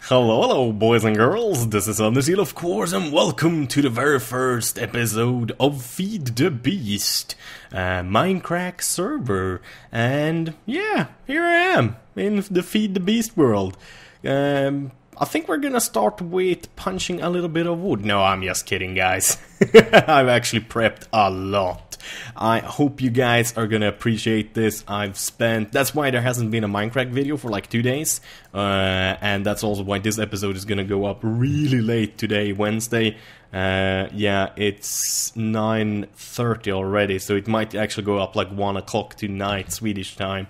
Hello, boys and girls, this is Underseal, of course, and welcome to the very first episode of Feed the Beast, Minecraft server, and yeah, here I am, in the Feed the Beast world. I think we're gonna start with punching a little bit of wood. No, I'm just kidding, guys. I've actually prepped a lot. I hope you guys are gonna appreciate this. That's why there hasn't been a Minecraft video for like 2 days. And that's also why this episode is gonna go up really late today, Wednesday. Yeah, it's 9:30 already, so it might actually go up like 1 o'clock tonight, Swedish time.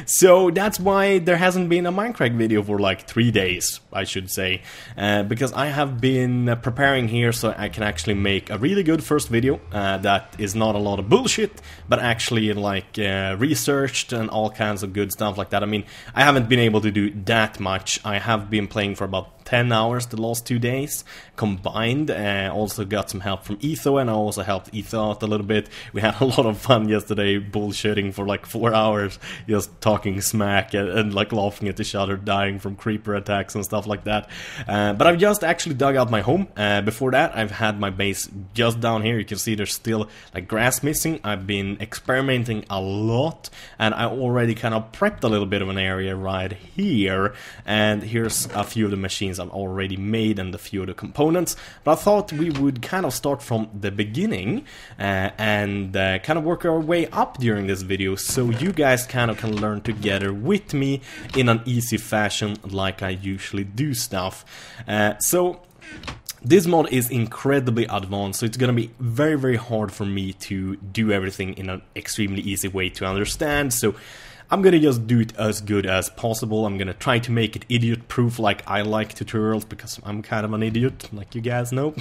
So that's why there hasn't been a Minecraft video for like 3 days, I should say. Because I have been preparing here so I can actually make a really good first video that is not a lot of bullshit, but actually like researched and all kinds of good stuff like that. I mean, I haven't been able to do that much. I have been playing for about 10 hours the last 2 days combined. Also got some help from Etho, and I also helped Etho out a little bit. We had a lot of fun yesterday bullshitting for like 4 hours, just talking smack and like laughing at each other, dying from creeper attacks and stuff like that. But I've just actually dug out my home. Before that, I've had my base just down here. You can see there's still like grass missing. I've been experimenting a lot, and I already kind of prepped a little bit of an area right here. And here's a few of the machines I've already made and a few of the components, but I thought we would kind of start from the beginning and kind of work our way up during this video, so you guys kind of can learn together with me in an easy fashion like I usually do stuff. So this mod is incredibly advanced, so it's gonna be very hard for me to do everything in an extremely easy way to understand, so I'm gonna just do it as good as possible. I'm gonna try to make it idiot-proof like I like tutorials, because I'm kind of an idiot, like you guys know.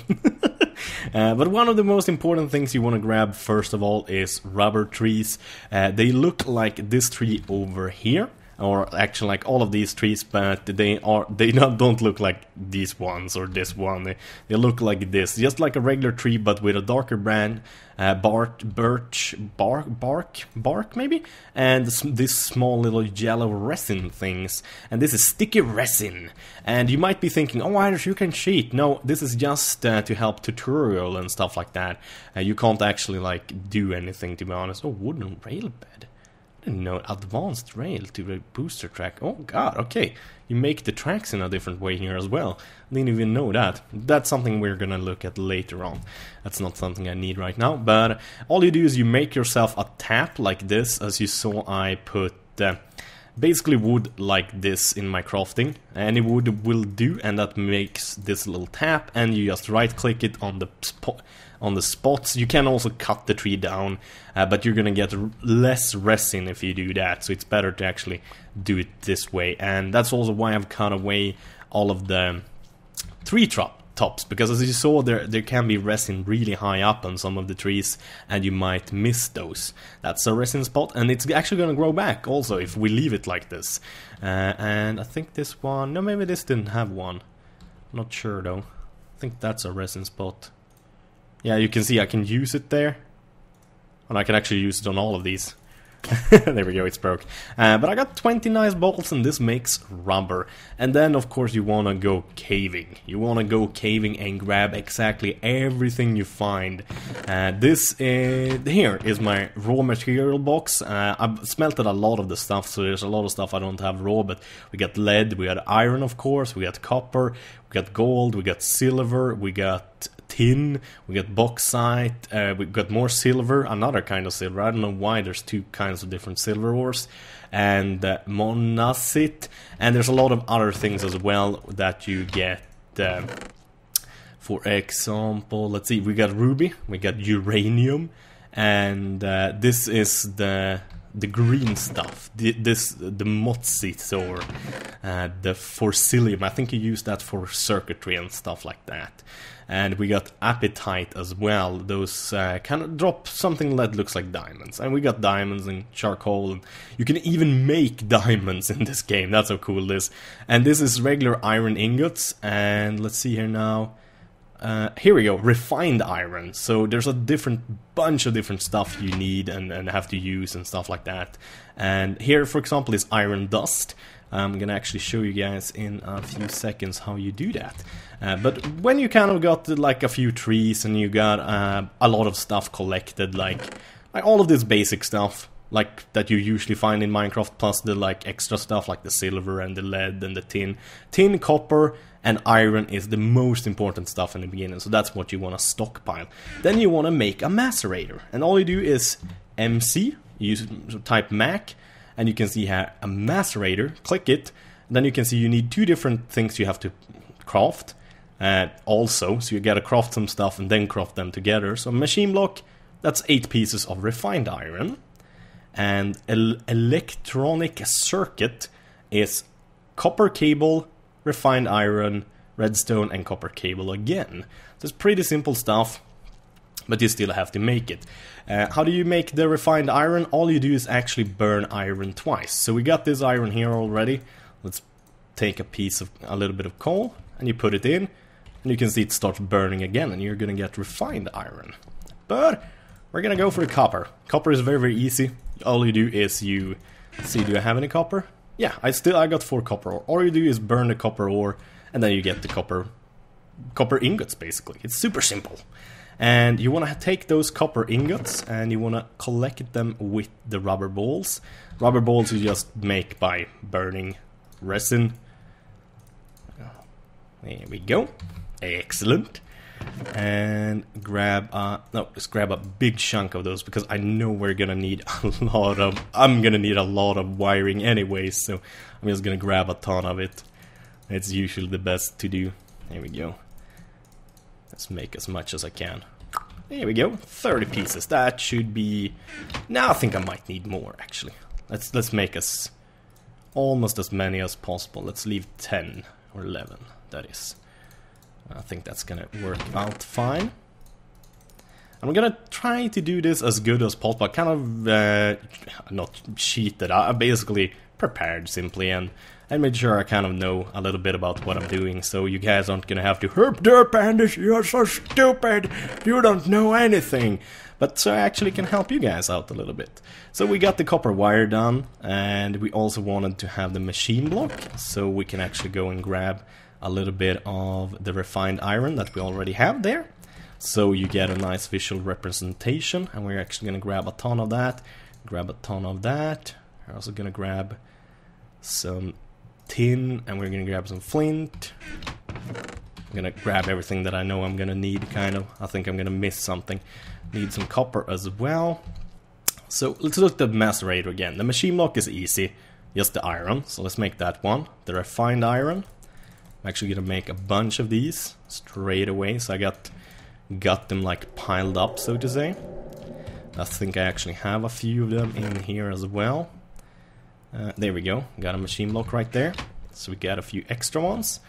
But one of the most important things you want to grab first of all is rubber trees. They look like this tree over here, or actually like all of these trees, but they don't look like these ones or this one. They look like this, just like a regular tree, but with a darker brand, bark maybe, and this small little yellow resin things, and this is sticky resin. And you might be thinking, oh, Irish, you can cheat. No, this is just to help tutorial and stuff like that. You can't actually like do anything, to be honest. Oh, wooden rail bed. No, advanced rail to the booster track. Oh god, okay. You make the tracks in a different way here as well. Didn't even know that. That's something we're gonna look at later on. That's not something I need right now, but all you do is you make yourself a tap like this. As you saw, I put basically wood like this in my crafting. Any wood will do, and that makes this little tap, and you just right click it on the spots. You can also cut the tree down, but you're gonna get less resin if you do that, so it's better to actually do it this way. And that's also why I've cut away all of the tree tops, because as you saw, there can be resin really high up on some of the trees, and you might miss those. That's a resin spot, and it's actually gonna grow back also if we leave it like this. And I think this one, no, maybe this didn't have one. Not sure though. I think that's a resin spot. Yeah, you can see I can use it there, and I can actually use it on all of these. There we go, it's broke. But I got 20 nice bolts, and this makes rubber. And then, of course, you want to go caving. You want to go caving and grab exactly everything you find. Here is my raw material box. I've smelted a lot of the stuff, so there's a lot of stuff I don't have raw, but we got lead, we got iron, of course, we got copper, we got gold, we got silver, we got tin, we got bauxite, we got more silver, another kind of silver. I don't know why there's two kinds of different silver ores, and monazite, and there's a lot of other things as well that you get. For example, let's see, we got ruby, we got uranium, and this is the green stuff, the motzit, or the forcillium. I think you use that for circuitry and stuff like that. And we got apatite as well. Those kind of drop something that looks like diamonds. And we got diamonds and charcoal, and you can even make diamonds in this game. That's how cool it is. And this is regular iron ingots, and let's see here now. Here we go, refined iron. So there's a bunch of different stuff you need and have to use and stuff like that. And here, for example, is iron dust. I'm gonna actually show you guys in a few seconds how you do that. But when you kind of got like a few trees and you got a lot of stuff collected, like all of this basic stuff, like that you usually find in Minecraft, plus the like extra stuff like the silver and the lead and the tin, copper and iron is the most important stuff in the beginning, so that's what you want to stockpile. Then you want to make a macerator, and all you do is MC, you type Mac, and you can see here a macerator, click it, then you can see you need two different things you have to craft also, so you gotta craft some stuff and then craft them together. So machine block, that's 8 pieces of refined iron, and electronic circuit is copper cable, refined iron, redstone and copper cable again. So it's pretty simple stuff, but you still have to make it. How do you make the refined iron? All you do is actually burn iron twice. So we got this iron here already. Let's take a little bit of coal and you put it in, and you can see it starts burning again, and you're gonna get refined iron. But we're gonna go for the copper. Copper is very, very easy. All you do is you see, do I have any copper? Yeah, I got 4 copper ore. All you do is burn the copper ore, and then you get the copper ingots, basically. It's super simple. And you want to take those copper ingots and you want to collect them with the rubber balls. Rubber balls you just make by burning resin. There we go. Excellent. And just grab a big chunk of those, because I know we're gonna need I'm gonna need a lot of wiring anyway, so I'm just gonna grab a ton of it. It's usually the best to do. There we go. Let's make as much as I can. There we go, 30 pieces. That should be... Now I think I might need more, actually. Let's make us almost as many as possible. Let's leave 10 or 11, that is. I think that's gonna work out fine. I'm gonna try to do this as good as possible. I kind of not cheated. I basically prepared simply and made sure I kind of know a little bit about what I'm doing, so you guys aren't gonna have to herp derp Anders, you're so stupid, you don't know anything. But so I actually can help you guys out a little bit. So we got the copper wire done, and we also wanted to have the machine block, so we can actually go and grab a little bit of the refined iron that we already have there. So you get a nice visual representation, and we're actually gonna grab a ton of that, grab a ton of that. We're also gonna grab some tin, and we're gonna grab some flint. I'm gonna grab everything that I know I'm gonna need, kind of. I think I'm gonna miss something. Need some copper as well. So let's look at the macerator again. The machine block is easy, just the iron, so let's make that one. The refined iron, I'm actually gonna make a bunch of these straight away, so I got them like piled up, so to say. I think I actually have a few of them in here as well. There we go, got a machine block right there. So we got a few extra ones.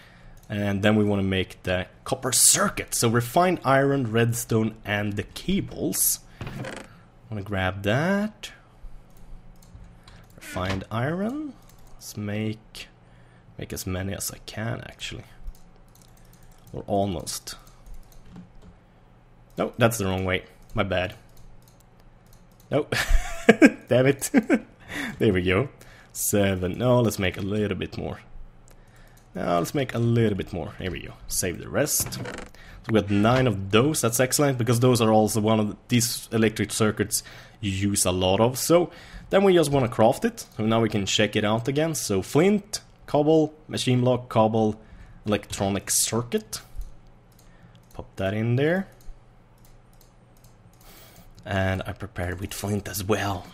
And then we want to make the copper circuit. So refined iron, redstone, and the cables. I want to grab that. Refined iron. Let's make as many as I can, actually. Or almost. No, that's the wrong way. My bad. Nope. Damn it. There we go. 7. No, let's make a little bit more. Now let's make a little bit more. Here we go. Save the rest. So we got 9 of those. That's excellent, because those are also one of these electric circuits you use a lot of. So then we just want to craft it. So now we can check it out again. So flint, cobble, machine block, cobble, electronic circuit. Pop that in there. And I prepared with flint as well.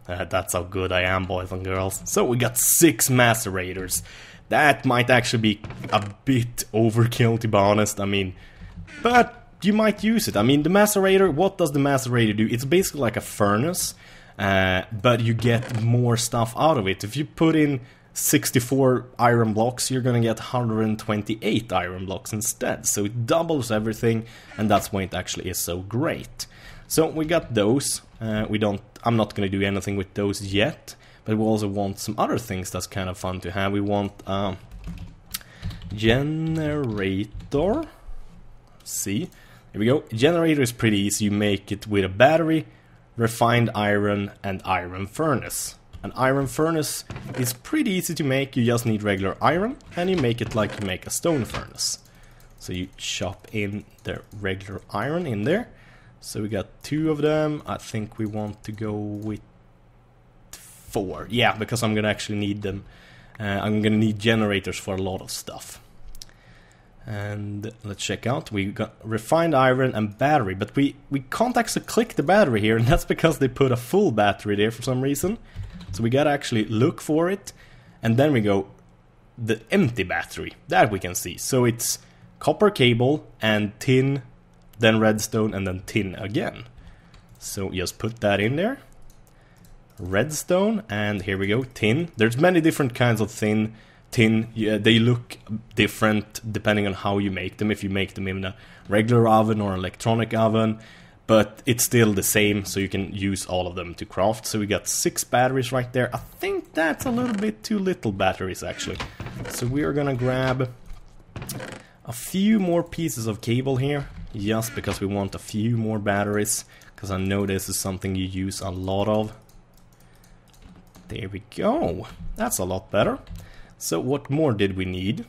That's how good I am, boys and girls. So we got 6 macerators. That might actually be a bit overkill, to be honest. I mean, but you might use it. I mean, the macerator, what does the macerator do? It's basically like a furnace, but you get more stuff out of it. If you put in 64 iron blocks, you're gonna get 128 iron blocks instead. So it doubles everything, and that's why it actually is so great. So we got those. I'm not gonna do anything with those yet. But we also want some other things that's kind of fun to have. We want generator. See, here we go. Generator is pretty easy. You make it with a battery, refined iron, and iron furnace. An iron furnace is pretty easy to make. You just need regular iron, and you make it like you make a stone furnace. So you chop in the regular iron in there. So we got 2 of them. I think we want to go with 4. Yeah, because I'm gonna actually need them. I'm gonna need generators for a lot of stuff. And let's check out. We got refined iron and battery, but we can't actually click the battery here, and that's because they put a full battery there for some reason. So we gotta actually look for it, and then we go the empty battery. That we can see. So it's copper cable and tin, then redstone, and then tin again. So just put that in there. Redstone, and here we go, tin. There's many different kinds of tin. Yeah, they look different depending on how you make them. If you make them in a regular oven or electronic oven, but it's still the same, so you can use all of them to craft. So we got 6 batteries right there. I think that's a little bit too little batteries actually. So we are gonna grab a few more pieces of cable here, just because we want a few more batteries, because I know this is something you use a lot of. There we go. That's a lot better. So what more did we need?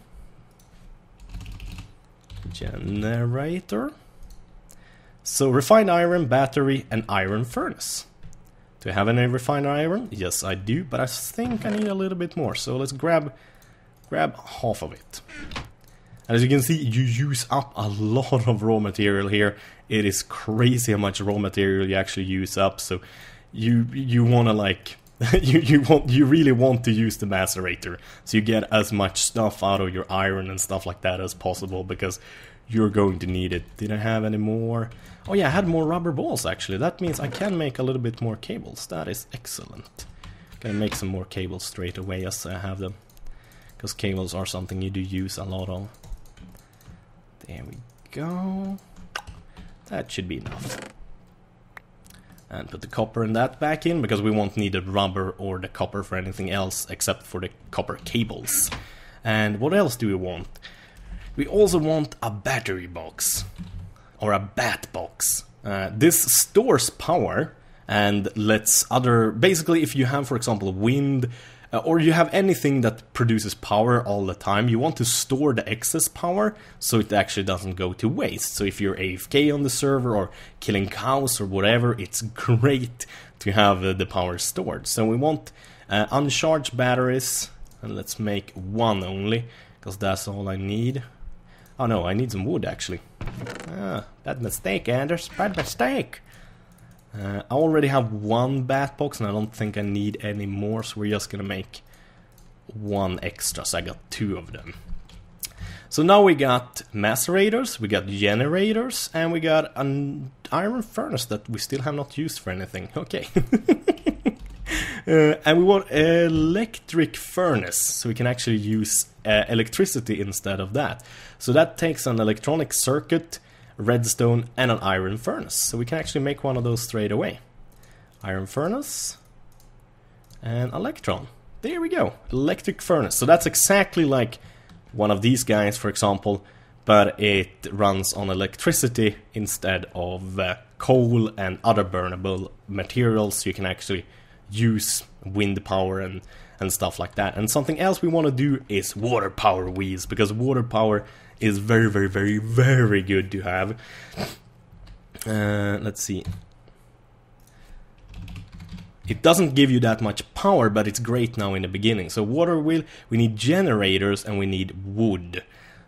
Generator. So refined iron, battery, and iron furnace. Do I have any refined iron? Yes, I do, but I think I need a little bit more. So let's grab half of it. And as you can see, you use up a lot of raw material here. It is crazy how much raw material you actually use up. So you wanna like you really want to use the macerator, so you get as much stuff out of your iron and stuff like that as possible, because you're going to need it. Did I have any more? Oh yeah, I had more rubber balls actually. That means I can make a little bit more cables. That is excellent. Gonna make some more cables straight away as I have them, because cables are something you do use a lot of. There we go. That should be enough. And put the copper and that back in, because we won't need the rubber or the copper for anything else except for the copper cables. And what else do we want? We also want a battery box, or a bat box. This stores power and lets other... Basically, if you have, for example, wind, or you have anything that produces power all the time, you want to store the excess power so it actually doesn't go to waste. So if you're AFK on the server or killing cows or whatever, it's great to have the power stored. So we want uncharged batteries, and let's make 1 only, because that's all I need. Oh no, I need some wood actually. Bad mistake, Anders, bad mistake. I already have 1 bat box, and I don't think I need any more, so we're just gonna make 1 extra, so I got 2 of them. So now we got macerators, we got generators, and we got an iron furnace that we still have not used for anything. Okay. And we want electric furnace, so we can actually use electricity instead of that. So that takes an electronic circuit, redstone, and an iron furnace. So we can actually make one of those straight away. Iron furnace and electron. There we go. Electric furnace. So that's exactly like one of these guys, for example, but it runs on electricity instead of coal and other burnable materials. So you can actually use wind power and stuff like that. And something else we want to do is water power wheels, because water power is very, very, very, very good to have. Let's see. It doesn't give you that much power, but it's great now in the beginning. So water wheel, we need generators and we need wood.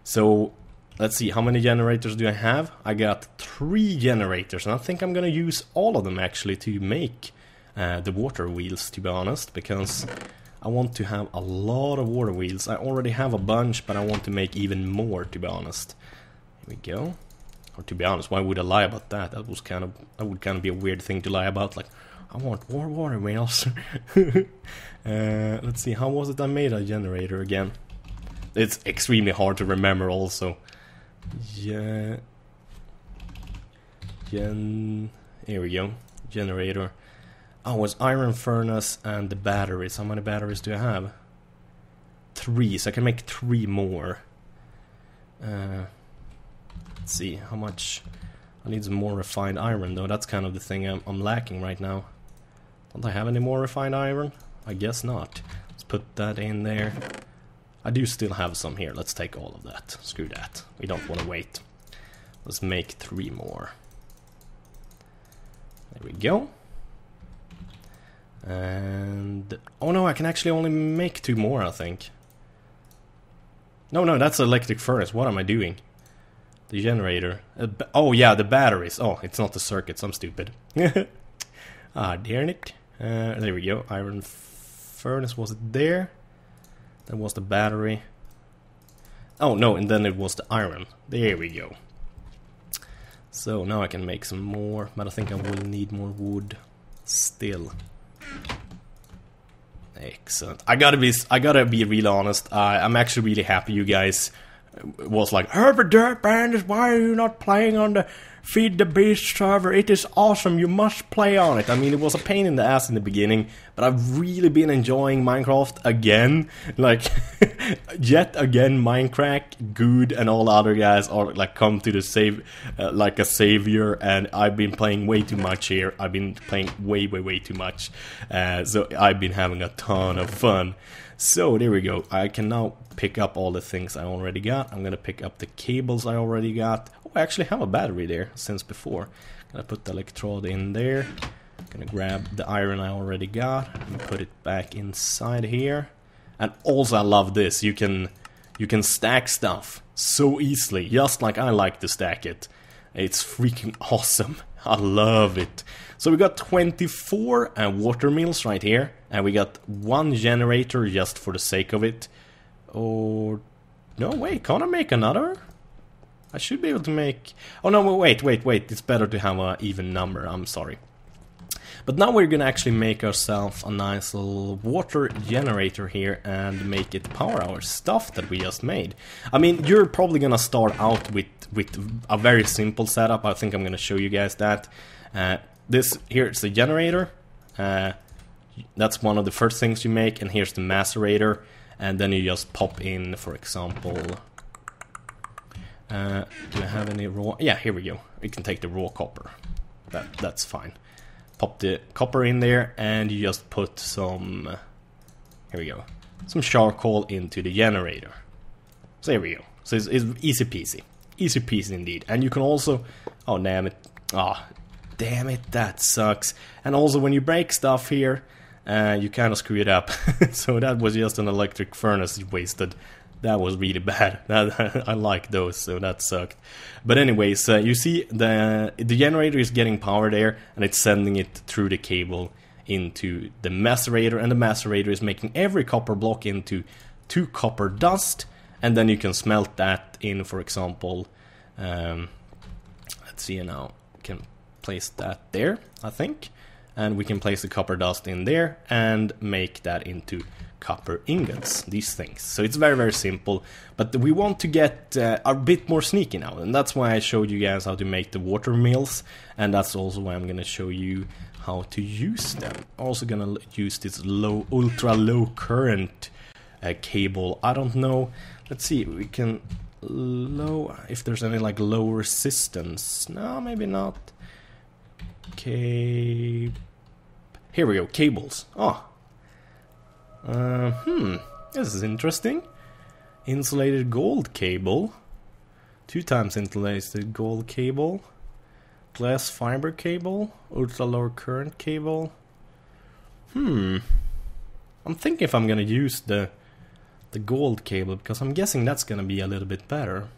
So let's see, how many generators do I have? I got 3 generators, and I think I'm gonna use all of them actually to make the water wheels, to be honest, because I want to have a lot of water wheels. I already have a bunch, but I want to make even more, to be honest. Here we go. Or to be honest, why would I lie about that? That would kind of be a weird thing to lie about, like, I want more water wheels. Let's see, how was it I made a generator again? It's extremely hard to remember also. Yeah. Here we go. Generator. Oh, it's iron furnace and the batteries. How many batteries do I have? 3, so I can make 3 more. Let's see, how much... I need some more refined iron though. That's kind of the thing I'm lacking right now. Don't I have any more refined iron? I guess not. Let's put that in there. I do still have some here. Let's take all of that. Screw that. We don't want to wait. Let's make 3 more. There we go. And... oh no, I can actually only make 2 more, I think. No, that's electric furnace. What am I doing? The generator. Oh yeah, the batteries. Oh, it's not the circuits. I'm stupid. Ah, darn it. There we go. Iron furnace, was it there? That was the battery. Oh no, and then it was the iron. There we go. So now I can make some more, but I think I will need more wood still. Excellent. I gotta be real honest. I'm actually really happy you guys was like, Herbert Dirt Bandits, why are you not playing on the Feed the Beast server? It is awesome, you must play on it. I mean, it was a pain in the ass in the beginning, but I've really been enjoying Minecraft again. Like, yet again, Minecraft, Good, and all the other guys are like come to the like a savior, and I've been playing way too much here. I've been playing way too much. So I've been having a ton of fun. So there we go. I can now pick up all the things I already got. I'm gonna pick up the cables I already got. Oh, I actually have a battery there since before. Gonna put the electrode in there. Gonna grab the iron I already got and put it back inside here. And also I love this. You can stack stuff so easily, just like I like to stack it. It's freaking awesome. I love it. So we got 24 water mills right here, and we got 1 generator just for the sake of it. Or no, wait, can't I make another? I should be able to make... oh no, wait, it's better to have an even number, I'm sorry. But now we're gonna actually make ourselves a nice little water generator here and make it power our stuff that we just made. I mean, you're probably gonna start out with a very simple setup. I think I'm gonna show you guys that. This here is the generator. That's one of the first things you make, and here's the macerator, and then you just pop in, for example. Do I have any raw? Yeah, here we go. We can take the raw copper. That's fine. Pop the copper in there, and you just put some. Here we go. Some charcoal into the generator. So there we go. So it's easy peasy. Easy peasy indeed. And you can also. Oh damn it! Damn it! That sucks. And also, when you break stuff here, you kind of screw it up. So that was just an electric furnace you wasted. That was really bad. I like those, so that sucked. But anyways, you see the generator is getting power there, and it's sending it through the cable into the macerator, and the macerator is making every copper block into 2 copper dust, and then you can smelt that in, for example. Let's see now. We can place that there, I think, and we can place the copper dust in there and make that into copper ingots, these things. So it's very simple, but we want to get a bit more sneaky now, and that's why I showed you guys how to make the water mills, and that's also why I'm going to show you how to use them. Also going to use this ultra low current cable. I don't know, let's see, we can if there's any like low resistance. No, maybe not. Okay, here we go, cables. This is interesting. Insulated gold cable. 2 times insulated gold cable. Glass fiber cable. Ultra low current cable. I'm thinking if I'm gonna use the gold cable, because I'm guessing that's gonna be a little bit better.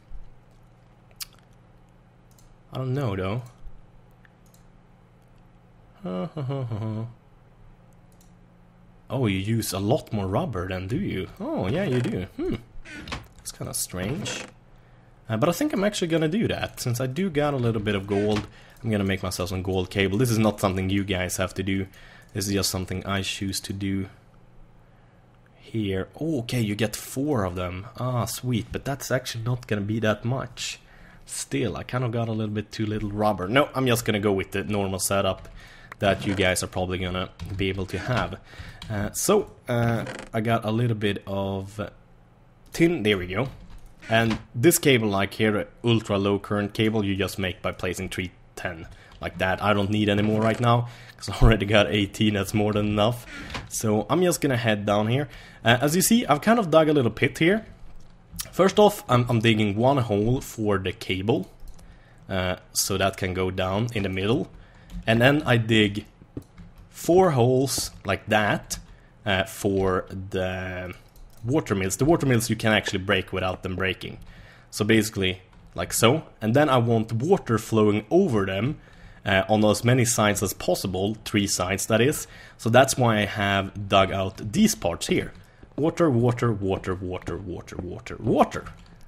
I don't know though. Oh, you use a lot more rubber then, do you? Oh, yeah, you do. That's kind of strange. But I think I'm actually gonna do that. Since I do got a little bit of gold, I'm gonna make myself some gold cable. This is not something you guys have to do. This is just something I choose to do. Here. Oh, okay, you get 4 of them. Ah, sweet. But that's actually not gonna be that much. Still, I kind of got a little bit too little rubber. No, I'm just gonna go with the normal setup that you guys are probably gonna be able to have. I got a little bit of tin. There we go. And this cable, like here, ultra low current cable, you just make by placing 3 10. Like that. I don't need any more right now, because I already got 18, that's more than enough. So I'm just gonna head down here. As you see, I've kind of dug a little pit here. First off, I'm digging one hole for the cable, so that can go down in the middle. And then I dig 4 holes like that for the water mills. The water mills you can actually break without them breaking. So basically, like so. And then I want water flowing over them on as many sides as possible, 3 sides that is. So that's why I have dug out these parts here. Water, water, water, water, water, water, water.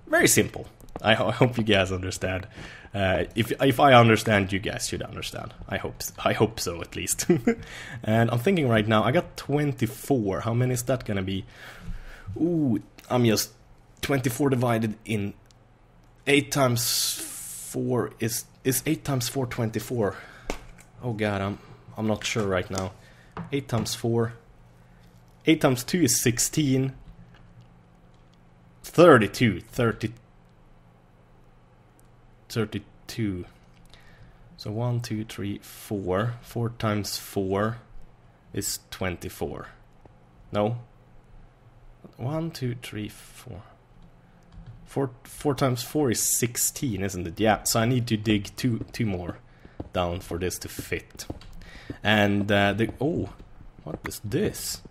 Very simple. I hope you guys understand. If I understand, you guys should understand. I hope so at least. And I'm thinking right now, I got 24. How many is that gonna be? Ooh, I'm just 24 divided in 8 times 4 is 8 times 4 24. Oh god, I'm not sure right now. 8 times 4. 8 times 2 is 16. 32. 32. So 1, 2, 3, 4. 4 times 4 is 24. No. 1, 2, 3, 4. 4 times 4 is 16, isn't it? Yeah, so I need to dig two more down for this to fit. And oh, what is this?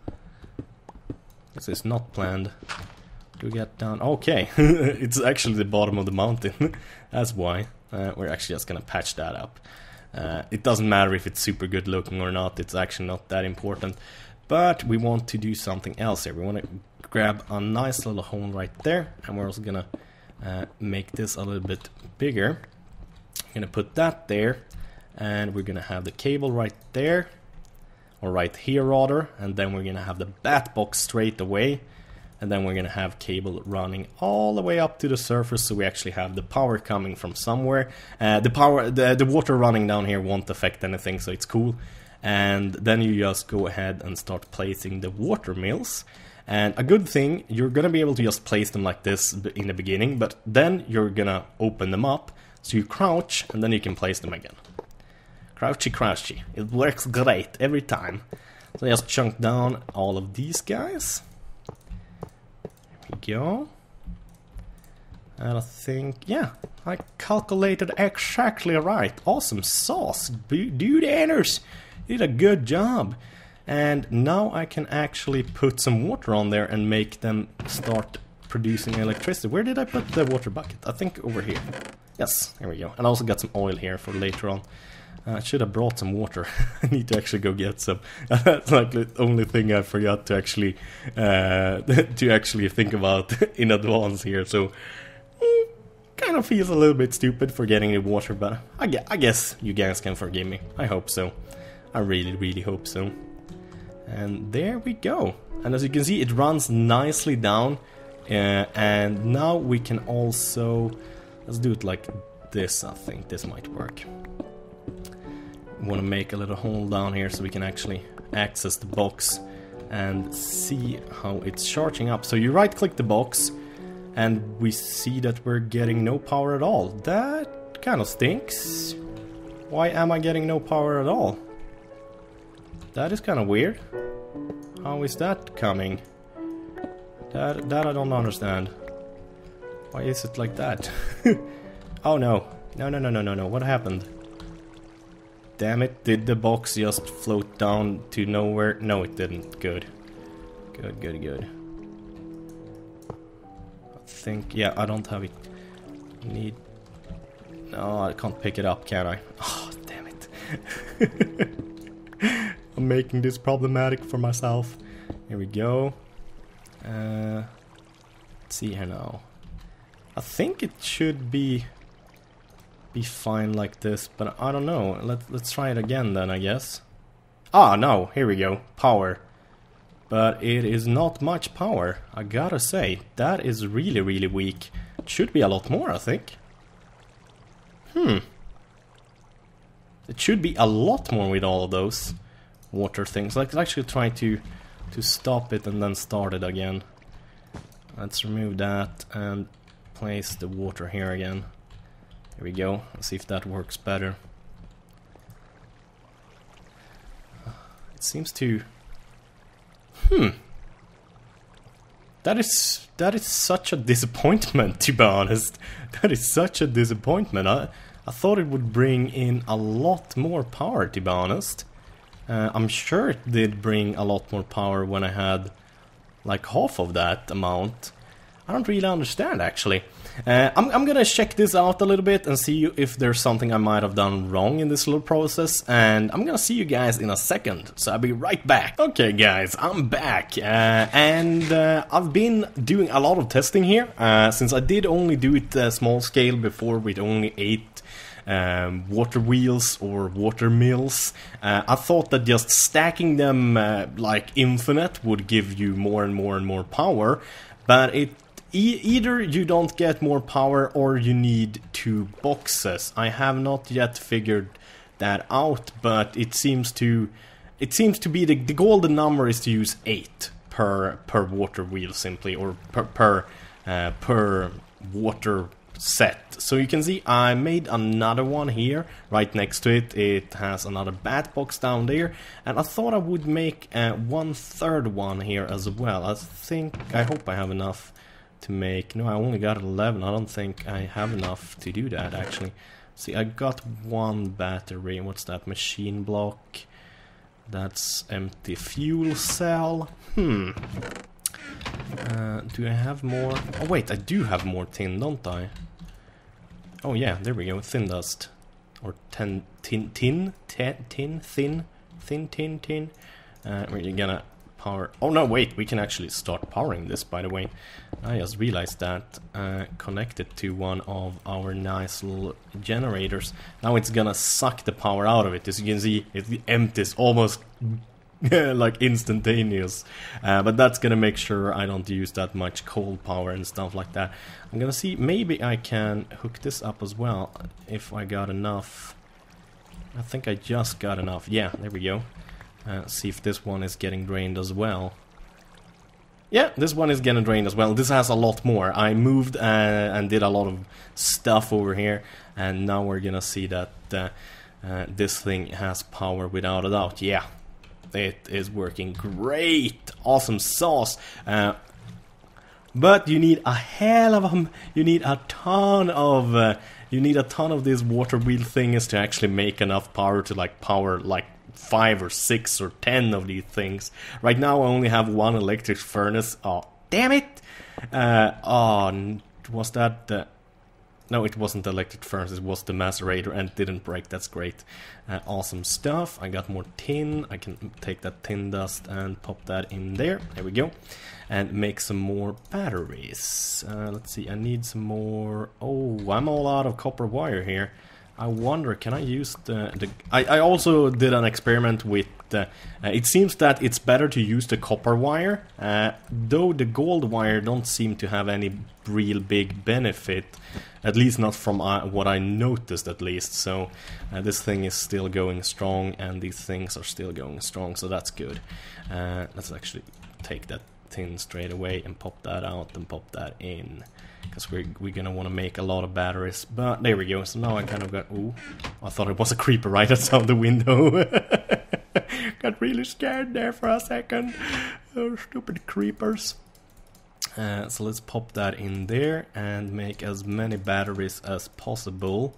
This is not planned. Do we get down? Okay, it's actually the bottom of the mountain. That's why. We're actually just gonna patch that up. It doesn't matter if it's super good looking or not. It's actually not that important. But we want to do something else here. We want to grab a nice little hole right there, and we're also gonna make this a little bit bigger. I'm gonna put that there, and we're gonna have the cable right there, or right here rather, and then we're gonna have the bat box straight away, and then we're gonna have cable running all the way up to the surface, so we actually have the power coming from somewhere. The water running down here won't affect anything, so it's cool. And then you just go ahead and start placing the water mills. And a good thing, you're gonna be able to just place them like this in the beginning, but then you're gonna open them up, so you crouch, and then you can place them again. Crouchy, crouchy. It works great every time. So just chunk down all of these guys. There we go. And I think, yeah, I calculated exactly right. Awesome sauce, dude Anders. You did a good job. And now I can actually put some water on there and make them start producing electricity. Where did I put the water bucket? I think over here. Yes, there we go. And I also got some oil here for later on. I should have brought some water. I need to actually go get some. That's like the only thing I forgot to actually think about in advance here. So kind of feels a little bit stupid for getting the water, but I guess you guys can forgive me. I hope so. I really, really hope so. And there we go. And as you can see, it runs nicely down. And now we can also... Let's do it like this. I think this might work. Want to make a little hole down here so we can actually access the box and see how it's charging up. So you right click the box and we see that we're getting no power at all. That kind of stinks. Why am I getting no power at all? That is kind of weird. How is that coming? That I don't understand. Why is it like that? Oh no. No. What happened? Damn it, did the box just float down to nowhere? No, it didn't. Good. Good. I think, yeah, I don't have it. No, I can't pick it up, can I? Oh, damn it. I'm making this problematic for myself. Here we go. Let's see here now. I think it should be fine like this, but I don't know. Let's try it again then, I guess. Ah, no, here we go. Power. But it is not much power, I gotta say. That is really, really weak. It should be a lot more, I think. It should be a lot more with all of those water things. Let's actually try to stop it and then start it again. Let's remove that and place the water here again. Here we go. Let's see if that works better. It seems to... That is such a disappointment, to be honest. That is such a disappointment. I thought it would bring in a lot more power, to be honest. I'm sure it did bring a lot more power when I had like half of that amount. I don't really understand, actually. I'm gonna check this out a little bit and see if there's something I might have done wrong in this little process, and I'm gonna see you guys in a second, so I'll be right back. Okay guys, I'm back, and I've been doing a lot of testing here, since I did only do it small scale before with only 8 water wheels or water mills. I thought that just stacking them like infinite would give you more and more and more power, but either you don't get more power or you need 2 boxes. I have not yet figured that out, but it seems to be the golden number is to use 8 per water wheel simply, or per water set. So you can see I made another one here right next to it. It has another bat box down there, and I thought I would make 1/3 one here as well. I hope I have enough to make... No, I only got 11. I don't think I have enough to do that, actually. See, I got 1 battery. What's that? Machine block. That's empty fuel cell. Do I have more? Oh wait, I do have more tin, don't I? Oh yeah, there we go. Thin dust. Or tin. We're gonna power... Oh no, wait, we can actually start powering this, by the way. I just realized that. Connected to one of our nice little generators. Now it's gonna suck the power out of it. As you can see, it empties almost like instantaneous. But that's gonna make sure I don't use that much coal power and stuff like that. I'm gonna see, maybe I can hook this up as well, if I got enough. I think I just got enough. Yeah, there we go. See if this one is getting drained as well. Yeah, this one is getting drained as well. This has a lot more. I moved and did a lot of stuff over here, and now we're gonna see that this thing has power without a doubt. Yeah, it is working great. Awesome sauce. But you need a hell of them. You need a ton of these water wheel things to actually make enough power to like power like 5 or 6 or 10 of these things. Right now I only have 1 electric furnace. Oh, damn it! Was that no, it wasn't the electric furnace, it was the macerator, and it didn't break. That's great. Awesome stuff. I got more tin. I can take that tin dust and pop that in there. There we go. And make some more batteries. Let's see, I need some more... Oh, I'm all out of copper wire here. I wonder, can I use I also did an experiment with... it seems that it's better to use the copper wire, though the gold wire don't seem to have any real big benefit, at least not from what I noticed at least. So this thing is still going strong, and these things are still going strong, so that's good. Let's actually take that tin straight away and pop that out and pop that in, because we're gonna want to make a lot of batteries. But there we go. So now I kind of got... Ooh, I thought it was a creeper right outside the window. Got really scared there for a second. Oh, stupid creepers. So let's pop that in there and make as many batteries as possible.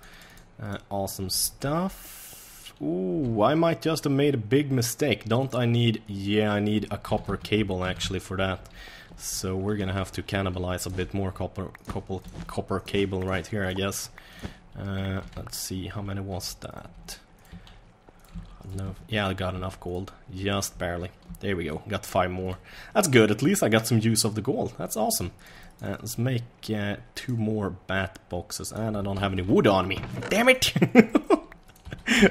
Awesome stuff. Ooh, I might just have made a big mistake. Don't I need... Yeah, I need a copper cable actually for that. So we're gonna have to cannibalize a bit more copper cable right here, I guess. Let's see, how many was that? No, yeah, I got enough gold, just barely. There we go, got 5 more. That's good, at least I got some use of the gold. That's awesome. Let's make 2 more bat boxes, and I don't have any wood on me. Damn it!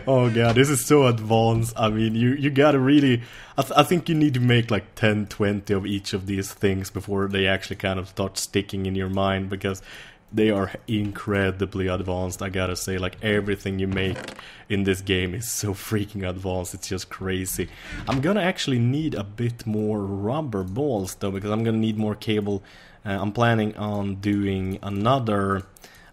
Oh god, this is so advanced. I mean, you gotta really... I think you need to make like 10, 20 of each of these things before they actually kind of start sticking in your mind, because they are incredibly advanced, I gotta say. Like, everything you make in this game is so freaking advanced, it's just crazy. I'm gonna actually need a bit more rubber balls though, because I'm gonna need more cable. I'm planning on doing another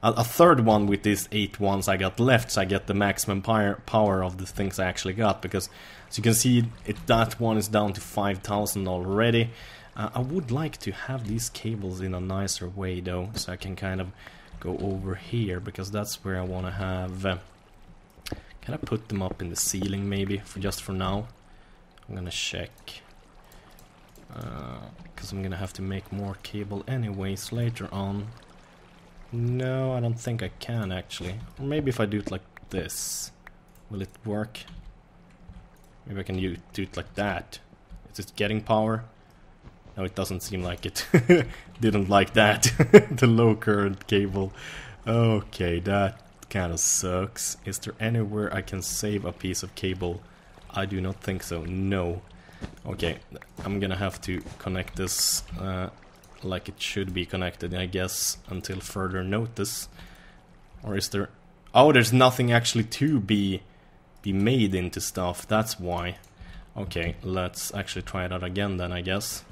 a third one with these 8 ones I got left, so I get the maximum power of the things I actually got, because as you can see, that one is down to 5,000 already. I would like to have these cables in a nicer way though, so I can kind of go over here, because that's where I want to have... can I put them up in the ceiling maybe, just for now? I'm gonna check. Because I'm gonna have to make more cable anyways later on. No, I don't think I can actually. Or maybe if I do it like this, will it work? Maybe I can do it like that. Is it getting power? No, it doesn't seem like it. Didn't like that. The low current cable. Okay, that kind of sucks. Is there anywhere I can save a piece of cable? I do not think so, no. Okay, I'm gonna have to connect this like it should be connected, I guess, until further notice. Or is there... Oh, there's nothing actually to be made into stuff, that's why. Okay, let's actually try that again then, I guess.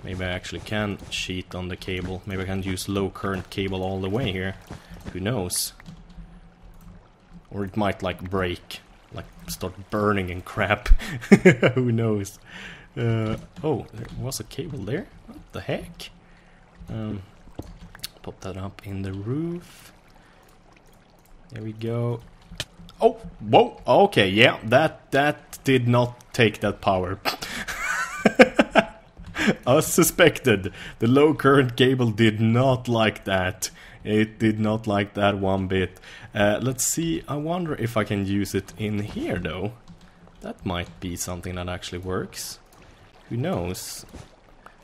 Maybe I actually can cheat on the cable. Maybe I can use low current cable all the way here. Who knows? Or it might like break. Like start burning and crap. Who knows? Oh, there was a cable there. What the heck? Put that up in the roof. There we go. Oh, whoa. Okay, yeah, that did not take that power. As suspected, the low current cable did not like that. It did not like that one bit. Let's see, I wonder if I can use it in here though. That might be something that actually works. Who knows?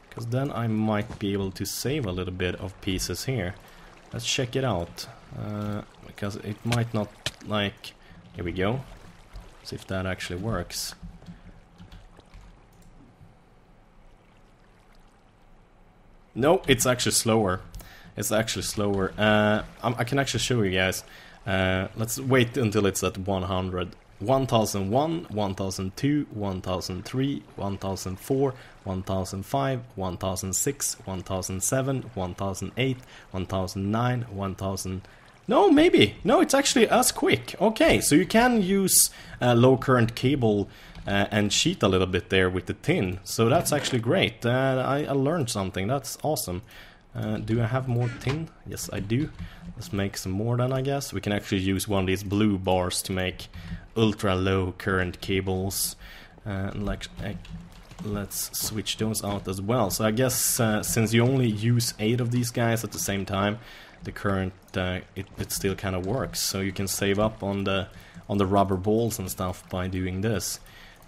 Because then I might be able to save a little bit of pieces here. Let's check it out. Because it might not like... Here we go. See if that actually works. No, it's actually slower. It's actually slower. I can actually show you guys. Let's wait until it's at 100. 1001, 1002, 1003, 1004, 1005, 1006, 1007, 1008, 1009, 1000... No, maybe. No, it's actually as quick. Okay, so you can use low current cable and cheat a little bit there with the tin. So that's actually great. I learned something. That's awesome. Do I have more tin? Yes, I do. Let's make some more then, I guess. We can actually use one of these blue bars to make ultra low current cables. Let's switch those out as well. So I guess since you only use 8 of these guys at the same time, the current it still kind of works. So you can save up on the rubber balls and stuff by doing this.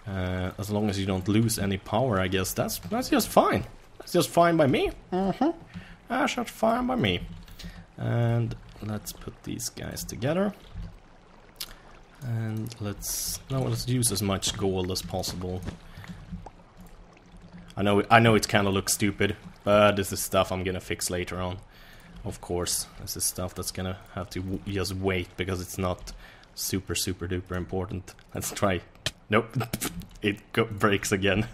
As long as you don't lose any power, I guess that's just fine. That's just fine by me. That's just fine by me. And let's put these guys together. And let's use as much gold as possible. I know it kind of looks stupid, but this is stuff I'm gonna fix later on. Of course, this is stuff that's gonna have to just wait because it's not super duper important. Let's try. Nope, it breaks again.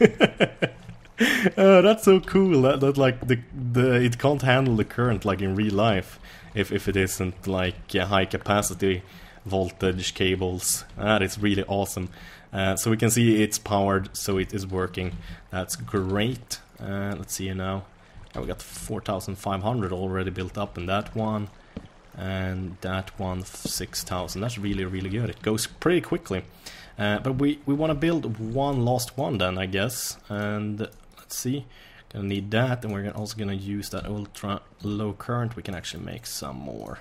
That's so cool. That like it can't handle the current like in real life if it isn't like high capacity voltage cables. That is really awesome. So we can see it's powered, so it is working. That's great. Let's see now. We got 4,500 already built up in that one, and that one 6,000. That's really good. It goes pretty quickly. But we want to build one last one then, I guess. And let's see. Gonna need that, and we're also gonna use that ultra low current. We can actually make some more.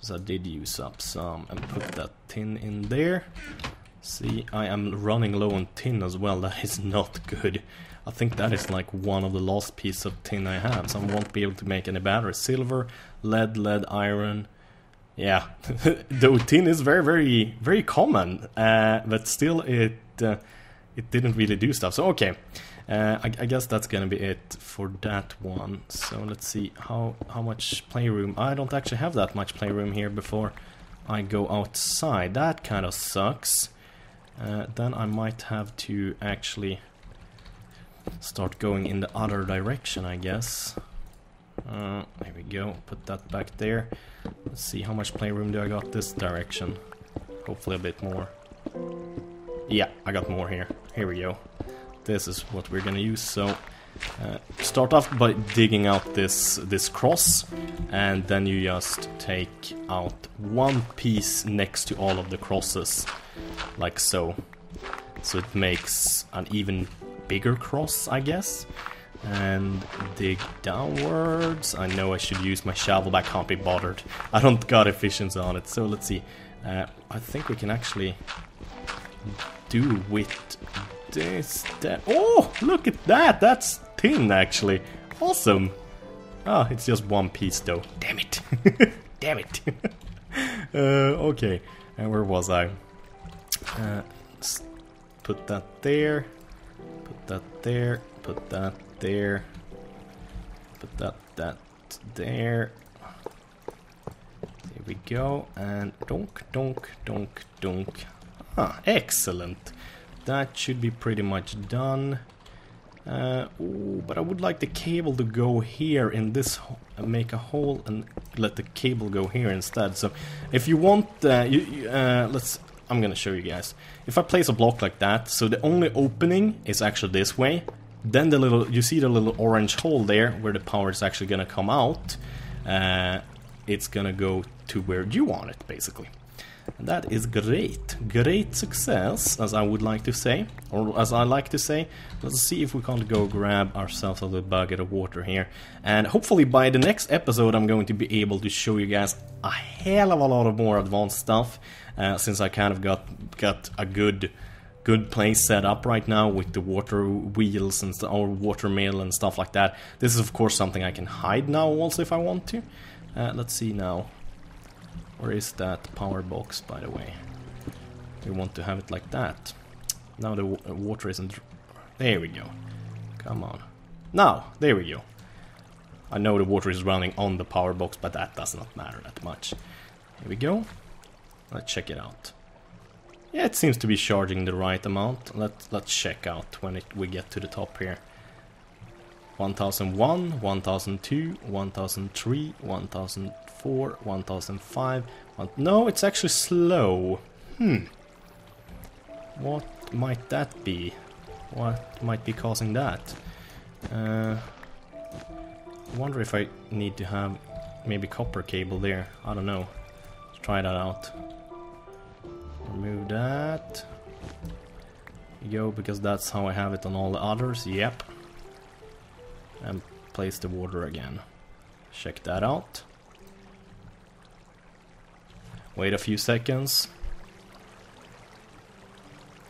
So I did use up some and put that tin in there. See, I am running low on tin as well. That is not good. I think that is like one of the last pieces of tin I have, so I won't be able to make any batteries. Silver, lead, iron. Yeah, though tin is very common, but still it didn't really do stuff. So okay, I guess that's gonna be it for that one. So let's see how much playroom. I don't actually have that much playroom here before I go outside. That kind of sucks. Then I might have to actually start going in the other direction, I guess. There we go. Put that back there. Let's see, how much playroom do I got this direction? Hopefully a bit more. Yeah, I got more here. Here we go. This is what we're gonna use. So start off by digging out this cross, and then you just take out one piece next to all of the crosses, like so. So it makes an even bigger cross, I guess. And dig downwards. I know I should use my shovel, but I can't be bothered. I don't got efficiency on it. So let's see. I think we can actually do with this. Oh, look at that! That's thin, actually. Awesome. Oh, it's just one piece, though. Damn it! Damn it! Okay. And where was I? Put that there. Put that there. Put that there. Put that there. There we go. And donk, donk, donk, donk. Ah, excellent. That should be pretty much done. Ooh, but I would like the cable to go here in this, make a hole and let the cable go here instead. So if you want, I'm gonna show you guys. If I place a block like that, so the only opening is actually this way, then the little, you see the little orange hole there where the power is actually gonna come out. It's gonna go to where you want it, basically. And that is great. Great success, as I would like to say. Or as I like to say. Let's see if we can't go grab ourselves a little bucket of water here. And hopefully by the next episode I'm going to be able to show you guys a hell of a lot of more advanced stuff. Since I kind of got a good place set up right now with the water wheels and or water mill and stuff like that. This is of course something I can hide now also if I want to. Let's see now. Where is that power box, by the way? We want to have it like that. Now the water isn't... There we go. Come on. Now, there we go. I know the water is running on the power box, but that does not matter that much. Here we go. Let's check it out. Yeah, it seems to be charging the right amount. Let's check out when we get to the top here. 1001, 1002, 1003, 1004, 1005. No, it's actually slow. What might that be? What might be causing that? I wonder if I need to have maybe copper cable there. I don't know. Let's try that out. Remove that. Go, because that's how I have it on all the others. Yep. And place the water again. Check that out. Wait a few seconds.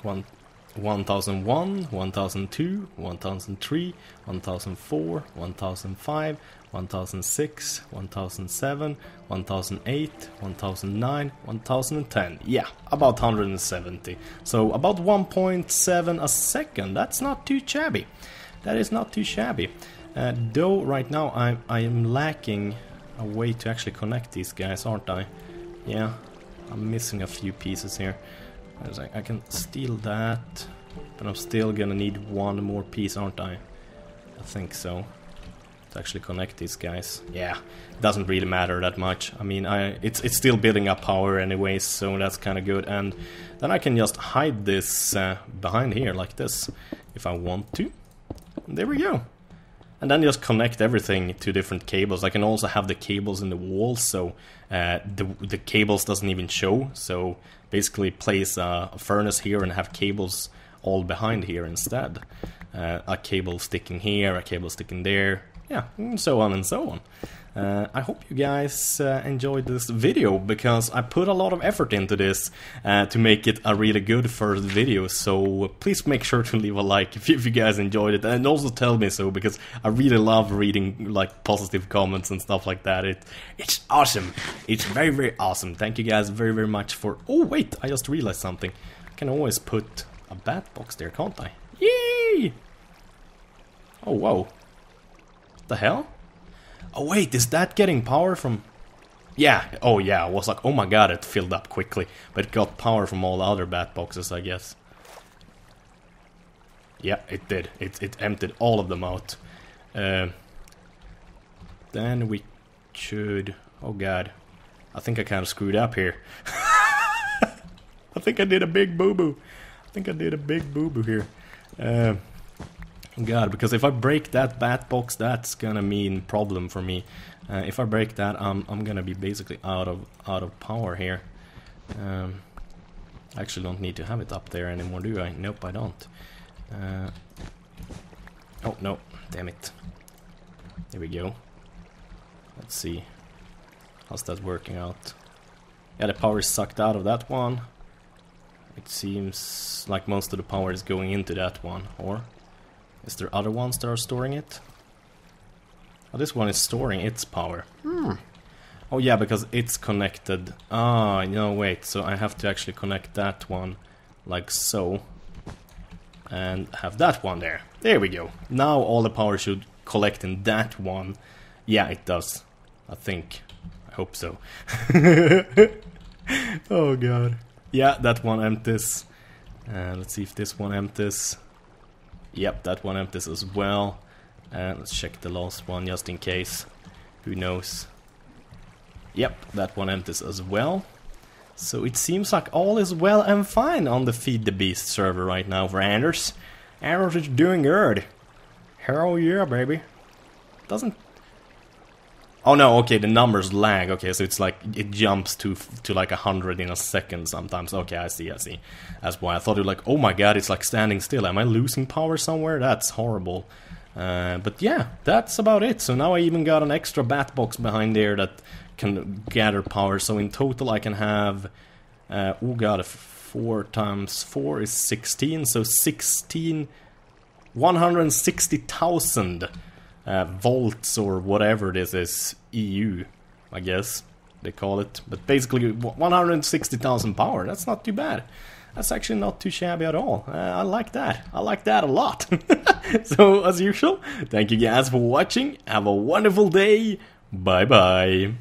1001, 1002, 1003, 1004, 1005, 1006, 1007, 1008, 1009, 1010. Yeah, about 170. So about 1.7 a second. That's not too shabby. That is not too shabby. Though right now I am lacking a way to actually connect these guys, aren't I? Yeah, I'm missing a few pieces here. I can steal that, but I'm still gonna need one more piece, aren't I? I think so. To actually connect these guys. Yeah, it doesn't really matter that much. I mean, it's still building up power anyways, so that's kind of good. And then I can just hide this behind here like this, if I want to. And there we go. And then just connect everything to different cables. I can also have the cables in the wall, so the cables doesn't even show. So basically place a furnace here and have cables all behind here instead. A cable sticking here, a cable sticking there. Yeah, and so on and so on. I hope you guys enjoyed this video, because I put a lot of effort into this to make it a really good first video, so please make sure to leave a like if you guys enjoyed it, and also tell me so, because I really love reading like positive comments and stuff like that. It's awesome. It's very, very awesome. Thank you guys very, very much for... Oh wait, I just realized something. I can always put a bat box there, can't I? Yay! Oh whoa. What the hell? Oh wait, is that getting power from... Yeah, oh yeah, I was like, oh my god, it filled up quickly. But it got power from all the other bat boxes, I guess. Yeah, it did. It emptied all of them out. That then we should... Oh god, I think I kind of screwed up here. I think I did a big boo-boo. Here. God, because if I break that bat box, that's gonna mean problem for me. If I break that, I'm gonna be basically out of power here. I actually don't need to have it up there anymore, do I? Nope, I don't. Oh no, damn it. There we go. Let's see. How's that working out? Yeah, the power is sucked out of that one. It seems like most of the power is going into that one, or is there other ones that are storing it? Oh, this one is storing its power. Oh yeah, because it's connected. Ah, no, wait, so I have to actually connect that one like so. And have that one there. There we go. Now all the power should collect in that one. Yeah, it does. I think. I hope so. Oh god. Yeah, that one empties. Let's see if this one empties. Yep, that one empties as well. Let's check the last one just in case. Who knows? Yep, that one empties as well. So it seems like all is well and fine on the Feed the Beast server right now for Anders. Anders is doing good. Hell yeah, baby. Doesn't... Oh no, okay, the numbers lag. Okay, so it's like it jumps to like 100 in a second sometimes. Okay, I see. That's why I thought it like, oh my god, it's like standing still. Am I losing power somewhere? That's horrible. But yeah, that's about it. So now I even got an extra bat box behind there that can gather power. So in total I can have, oh god, 4 times 4 is 16. So 160,000 volts or whatever this is, EU, I guess they call it. But basically 160,000 power. That's not too bad. That's actually not too shabby at all. I like that. I like that a lot. So, as usual, thank you guys for watching. Have a wonderful day. Bye-bye.